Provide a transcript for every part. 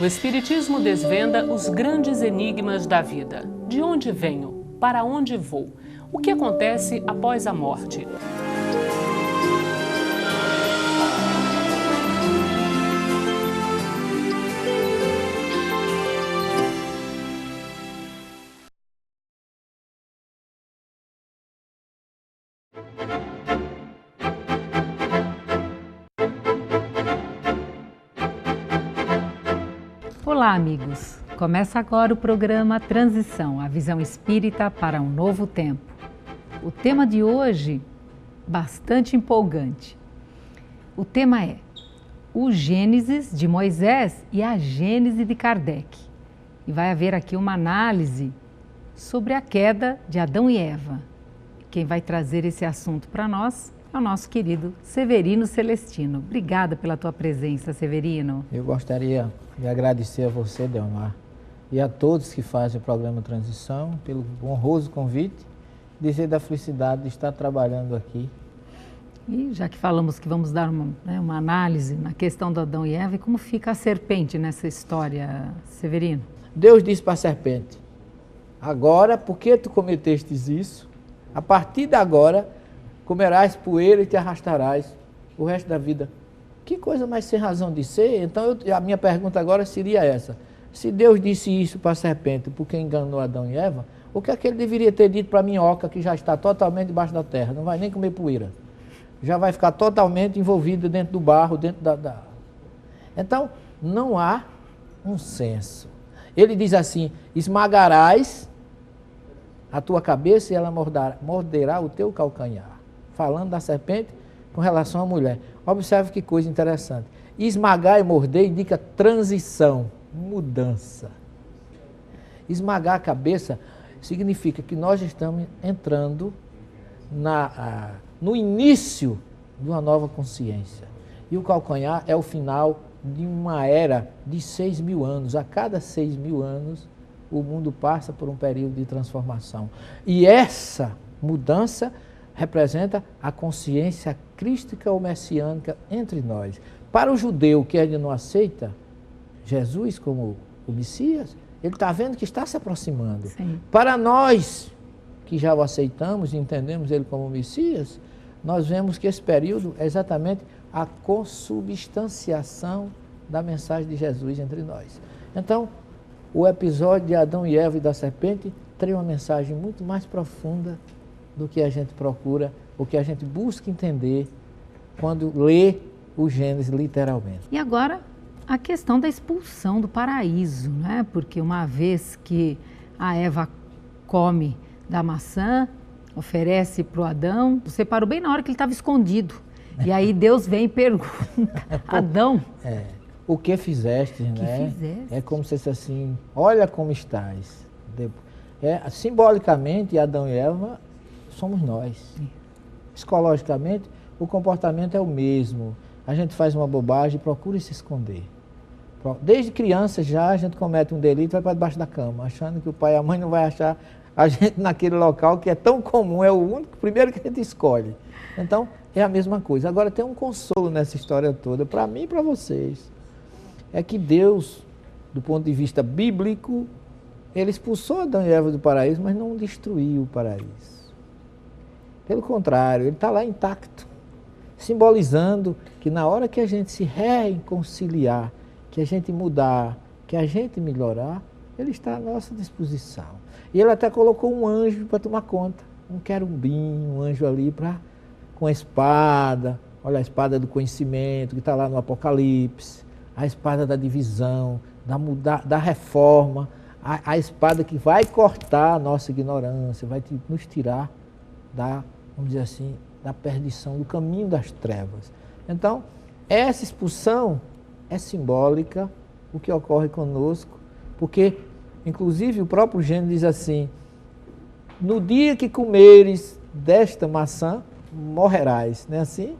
O Espiritismo desvenda os grandes enigmas da vida. De onde venho? Para onde vou? O que acontece após a morte? Olá, amigos! Começa agora o programa Transição, a visão espírita para um novo tempo. O tema de hoje, bastante empolgante. O tema é o Gênesis de Moisés e a Gênese de Kardec. E vai haver aqui uma análise sobre a queda de Adão e Eva. Quem vai trazer esse assunto para nós é o nosso querido Severino Celestino. Obrigada pela tua presença, Severino. Eu gostaria de agradecer a você, Delmar, e a todos que fazem o programa Transição, pelo honroso convite, dizer da felicidade de estar trabalhando aqui. E já que falamos que vamos dar uma análise na questão do Adão e Eva, e como fica a serpente nessa história, Severino? Deus disse para a serpente: agora, porque tu cometestes isso, a partir de agora, comerás poeira e te arrastarás o resto da vida. Que coisa mais sem razão de ser? Então, a minha pergunta agora seria essa. Se Deus disse isso para a serpente porque enganou Adão e Eva, o que é que ele deveria ter dito para a minhoca que já está totalmente debaixo da terra? Não vai nem comer poeira. Já vai ficar totalmente envolvida dentro do barro, dentro da... Então, não há um senso. Ele diz assim: esmagarás a tua cabeça e ela morderá o teu calcanhar. Falando da serpente com relação à mulher. Observe que coisa interessante. Esmagar e morder indica transição, mudança. Esmagar a cabeça significa que nós estamos entrando no início de uma nova consciência. E o calcanhar é o final de uma era de 6.000 anos. A cada 6.000 anos, o mundo passa por um período de transformação. E essa mudança representa a consciência crística ou messiânica entre nós. Para o judeu que ainda não aceita Jesus como o Messias, ele está vendo que está se aproximando. Sim. Para nós que já o aceitamos e entendemos ele como Messias, nós vemos que esse período é exatamente a consubstanciação da mensagem de Jesus entre nós. Então, o episódio de Adão e Eva e da serpente tem uma mensagem muito mais profunda do que a gente procura, o que a gente busca entender quando lê o Gênesis literalmente. E agora, a questão da expulsão do paraíso, né? Porque uma vez que a Eva come da maçã, oferece para o Adão, separou bem na hora que ele estava escondido. E aí Deus vem e pergunta: Adão, o que fizeste, né? Fizeste? É como se fosse assim: olha como estás. Simbolicamente, Adão e Eva somos nós. Psicologicamente, o comportamento é o mesmo. A gente faz uma bobagem e procura se esconder. Desde criança já a gente comete um delito e vai para debaixo da cama, achando que o pai e a mãe não vai achar a gente naquele local que é tão comum, é o único, primeiro que a gente escolhe. Então, é a mesma coisa. Agora, tem um consolo nessa história toda, para mim e para vocês. É que Deus, do ponto de vista bíblico, ele expulsou Adão e Eva do paraíso, mas não destruiu o paraíso. Pelo contrário, ele está lá intacto, simbolizando que na hora que a gente se reconciliar, que a gente mudar, que a gente melhorar, ele está à nossa disposição. E ele até colocou um anjo para tomar conta, um querubim, um anjo ali com a espada, olha a espada do conhecimento, que está lá no Apocalipse, a espada da divisão, da reforma, a espada que vai cortar a nossa ignorância, vai nos tirar vamos dizer assim, da perdição, do caminho das trevas. Então, essa expulsão é simbólica, o que ocorre conosco, porque, inclusive, o próprio Gênesis diz assim: no dia que comeres desta maçã, morrerás, não é assim?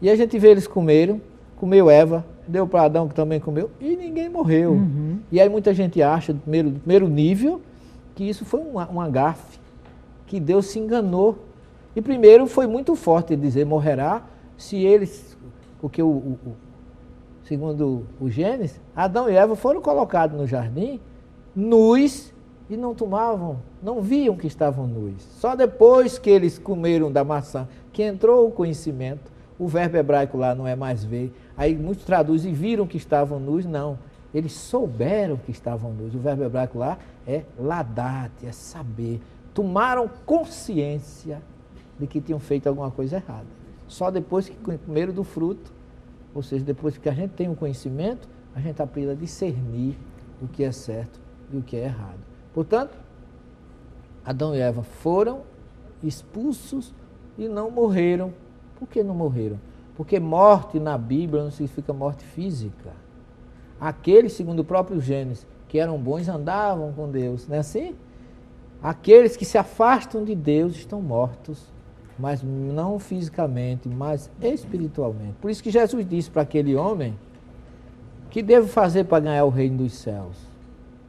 E a gente vê eles comeu Eva, deu para Adão que também comeu, e ninguém morreu. Uhum. E aí muita gente acha, do primeiro nível, que isso foi uma gafe, que Deus se enganou. E primeiro foi muito forte ele dizer: morrerá, se eles, porque segundo o Gênesis, Adão e Eva foram colocados no jardim nus e não tomavam, não viam que estavam nus. Só depois que eles comeram da maçã, que entrou o conhecimento, o verbo hebraico lá não é mais ver, aí muitos traduzem e viram que estavam nus, não. Eles souberam que estavam nus. O verbo hebraico lá é ladate, é saber. Tomaram consciência de que tinham feito alguma coisa errada. Só depois que comeram do fruto, ou seja, depois que a gente tem um conhecimento, a gente aprende a discernir o que é certo e o que é errado. Portanto, Adão e Eva foram expulsos e não morreram. Por que não morreram? Porque morte na Bíblia não significa morte física. Aqueles, segundo o próprio Gênesis, que eram bons andavam com Deus, não é assim? Aqueles que se afastam de Deus estão mortos, mas não fisicamente, mas espiritualmente. Por isso que Jesus disse para aquele homem, que devo fazer para ganhar o reino dos céus?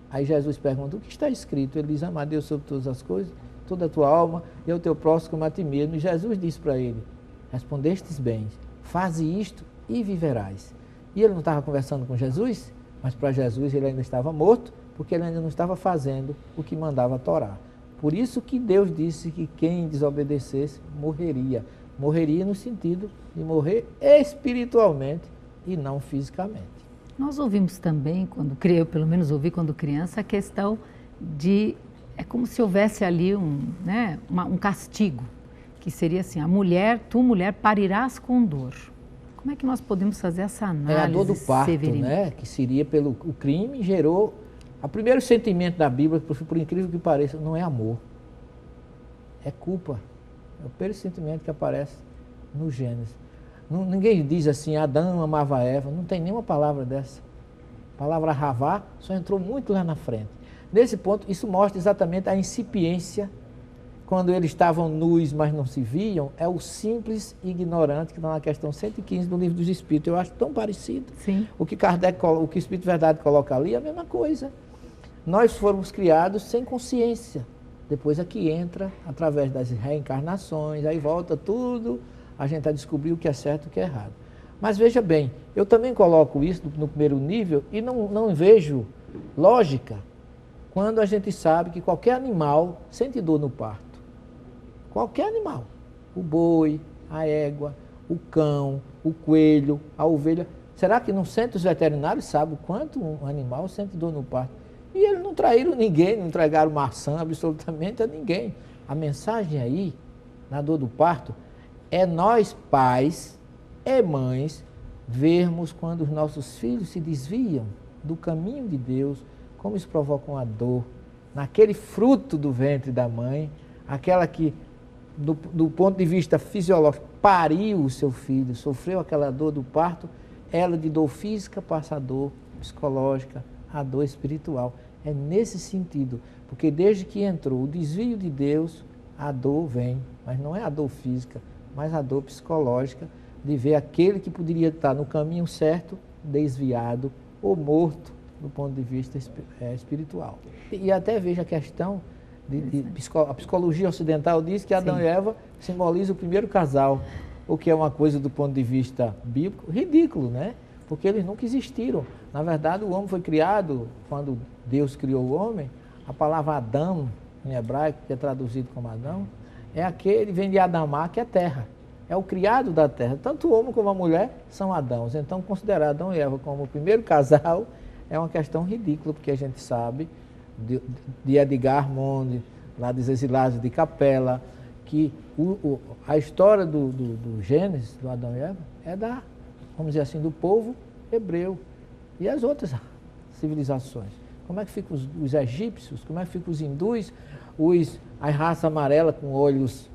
Aí Jesus pergunta, o que está escrito? Ele diz, ama a Deus sobre todas as coisas, toda a tua alma e o teu próximo como a ti mesmo. E Jesus disse para ele, respondestes bem, faze isto e viverás. E ele não estava conversando com Jesus, mas para Jesus ele ainda estava morto, porque ele ainda não estava fazendo o que mandava a Torá. Por isso que Deus disse que quem desobedecesse morreria. Morreria no sentido de morrer espiritualmente e não fisicamente. Nós ouvimos também, eu pelo menos ouvi quando criança, a questão de, é como se houvesse ali um castigo, que seria assim, tu mulher parirás com dor. Como é que nós podemos fazer essa análise? É a dor do parto, né? Que seria o crime, gerou... O primeiro sentimento da Bíblia, por incrível que pareça, não é amor, é culpa. É o primeiro sentimento que aparece no Gênesis. Ninguém diz assim, Adão amava Eva, não tem nenhuma palavra dessa. A palavra ravá só entrou muito lá na frente. Nesse ponto, isso mostra exatamente a incipiência, quando eles estavam nus, mas não se viam, é o simples ignorante, que está na questão 115 do Livro dos Espíritos. Eu acho tão parecido. Sim. O que o Espírito de Verdade coloca ali é a mesma coisa. Nós fomos criados sem consciência. Depois é que entra, através das reencarnações, aí volta tudo, a gente a descobrir o que é certo e o que é errado. Mas veja bem, eu também coloco isso no primeiro nível e não vejo lógica quando a gente sabe que qualquer animal sente dor no parto. Qualquer animal. O boi, a égua, o cão, o coelho, a ovelha. Será que não sente os veterinários sabem o quanto um animal sente dor no parto? E eles não traíram ninguém, não entregaram maçã absolutamente a ninguém. A mensagem aí, na dor do parto, é nós pais e mães vermos quando os nossos filhos se desviam do caminho de Deus, como isso provoca uma dor naquele fruto do ventre da mãe, aquela que, do ponto de vista fisiológico, pariu o seu filho, sofreu aquela dor do parto, ela de dor física passa a dor psicológica, a dor espiritual. É nesse sentido, porque desde que entrou o desvio de Deus, a dor vem, mas não é a dor física, mas a dor psicológica de ver aquele que poderia estar no caminho certo, desviado ou morto do ponto de vista espiritual. E até veja a questão, a psicologia ocidental diz que Adão e Eva simbolizam o primeiro casal, o que é uma coisa do ponto de vista bíblico ridículo, né? Porque eles nunca existiram. Na verdade, o homem foi criado, quando Deus criou o homem, a palavra Adão, em hebraico, que é traduzido como Adão, é aquele, vem de Adamá, que é terra. É o criado da terra. Tanto o homem como a mulher são Adãos. Então, considerar Adão e Eva como o primeiro casal é uma questão ridícula, porque a gente sabe de Edgar Monde, lá dos Exilados de Capela, que a história do Gênesis, do Adão e Eva, é vamos dizer assim, do povo hebreu e as outras civilizações. Como é que ficam os egípcios, como é que ficam os hindus, a raça amarela com olhos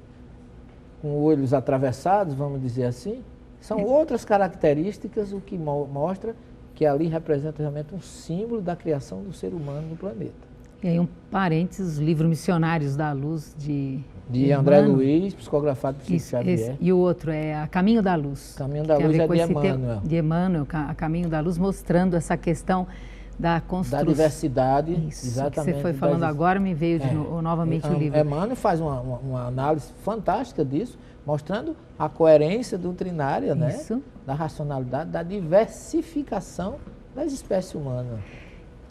atravessados, vamos dizer assim, são outras características, o que mostra que ali representa realmente um símbolo da criação do ser humano no planeta. E aí um parênteses, os livros Missionários da Luz de André Luiz, psicografado por Chico Xavier. E o outro é A Caminho da Luz. Caminho da Luz é de Emmanuel. De Emmanuel, A Caminho da Luz, mostrando essa questão da construção. Da diversidade. Isso, exatamente. que você foi falando agora, me veio novamente o livro. Emmanuel faz uma análise fantástica disso, mostrando a coerência doutrinária, né? Da racionalidade, da diversificação das espécies humanas.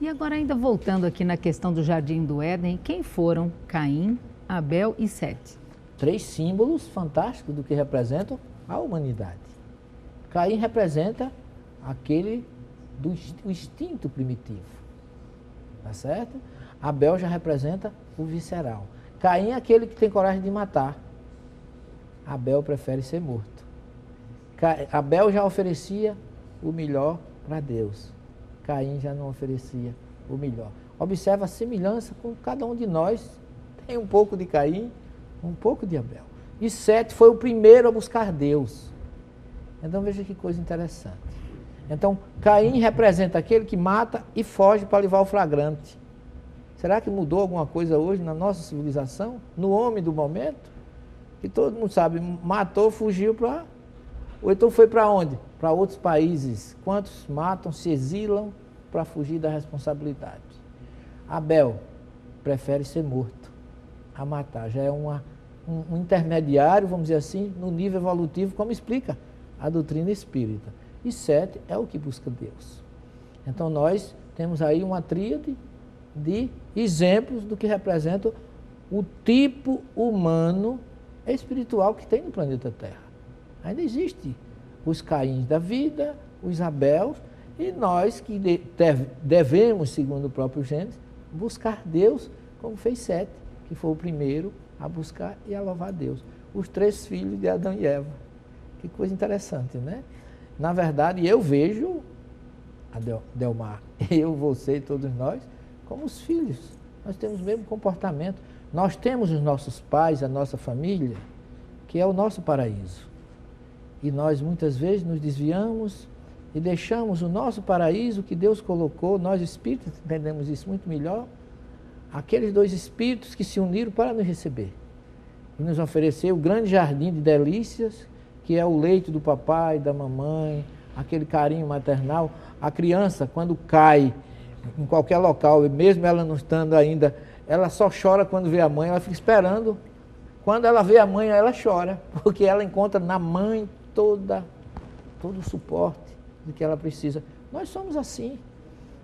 E agora, ainda voltando aqui na questão do Jardim do Éden, quem foram Caim, Abel e Sete? 3 símbolos fantásticos do que representam a humanidade. Caim representa o instinto primitivo, tá certo? Abel já representa o visceral. Caim é aquele que tem coragem de matar. Abel prefere ser morto. Abel já oferecia o melhor para Deus. Caim já não oferecia o melhor. Observa a semelhança com cada um de nós. Tem um pouco de Caim, um pouco de Abel. E Sete foi o primeiro a buscar Deus. Então veja que coisa interessante. Então Caim representa aquele que mata e foge para levar o flagrante. Será que mudou alguma coisa hoje na nossa civilização? No homem do momento? Que todo mundo sabe, matou, fugiu para... Ou então foi para onde? Para outros países. Quantos matam, se exilam para fugir da responsabilidade? Abel prefere ser morto a matar. Já é um intermediário, vamos dizer assim, no nível evolutivo, como explica a doutrina espírita. E Sete é o que busca Deus. Então nós temos aí uma tríade de exemplos do que representa o tipo humano espiritual que tem no planeta Terra. Ainda existe os Caíns da vida, os Abéus, e nós que devemos, segundo o próprio Gênesis, buscar Deus, como fez Sete, que foi o primeiro a buscar e a louvar Deus. Os 3 filhos de Adão e Eva. Que coisa interessante, né? Na verdade, eu vejo, Delmar, eu, você e todos nós, como os filhos. Nós temos o mesmo comportamento. Nós temos os nossos pais, a nossa família, que é o nosso paraíso. E nós muitas vezes nos desviamos e deixamos o nosso paraíso que Deus colocou, nós espíritos entendemos isso muito melhor, aqueles 2 espíritos que se uniram para nos receber e nos oferecer o grande jardim de delícias, que é o leito do papai, da mamãe, aquele carinho maternal. A criança, quando cai em qualquer local, e mesmo ela não estando ainda, ela só chora quando vê a mãe, ela fica esperando. Quando ela vê a mãe, ela chora, porque ela encontra na mãe todo o suporte de que ela precisa. Nós somos assim.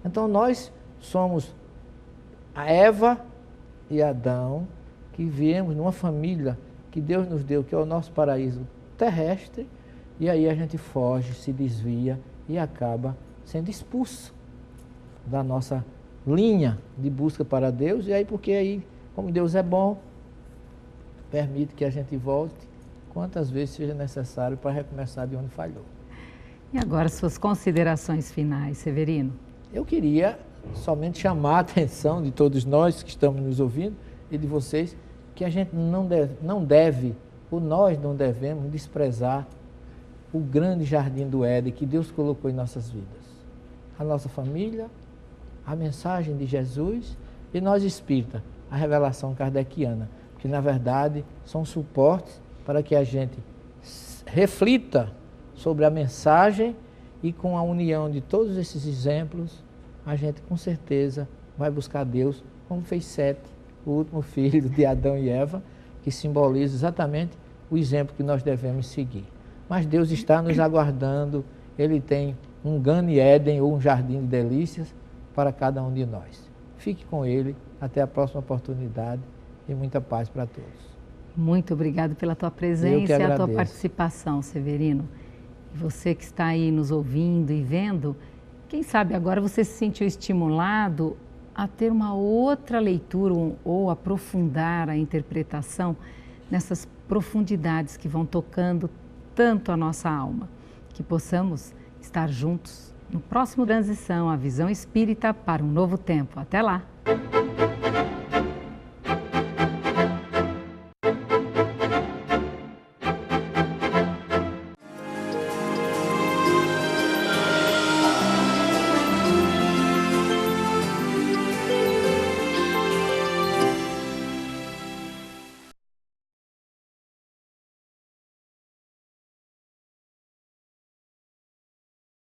Então nós somos a Eva e Adão, que viemos numa família que Deus nos deu, que é o nosso paraíso terrestre, e aí a gente foge, se desvia e acaba sendo expulso da nossa linha de busca para Deus, e aí porque aí, como Deus é bom, permite que a gente volte quantas vezes seja necessário para recomeçar de onde falhou. E agora suas considerações finais, Severino? Eu queria somente chamar a atenção de todos nós que estamos nos ouvindo e de vocês, que a gente não deve, ou nós não devemos desprezar o grande jardim do Éden que Deus colocou em nossas vidas. A nossa família, a mensagem de Jesus e nós espírita, a revelação kardeciana, que na verdade são suportes para que a gente reflita sobre a mensagem e com a união de todos esses exemplos, a gente com certeza vai buscar Deus, como fez Sete, o último filho de Adão e Eva, que simboliza exatamente o exemplo que nós devemos seguir. Mas Deus está nos aguardando, Ele tem um Gane Éden ou um jardim de delícias para cada um de nós. Fique com Ele, até a próxima oportunidade e muita paz para todos. Muito obrigado pela tua presença e a tua participação, Severino. E você que está aí nos ouvindo e vendo, quem sabe agora você se sentiu estimulado a ter uma outra leitura ou aprofundar a interpretação nessas profundidades que vão tocando tanto a nossa alma. Que possamos estar juntos no próximo Transição, a visão espírita para um novo tempo. Até lá!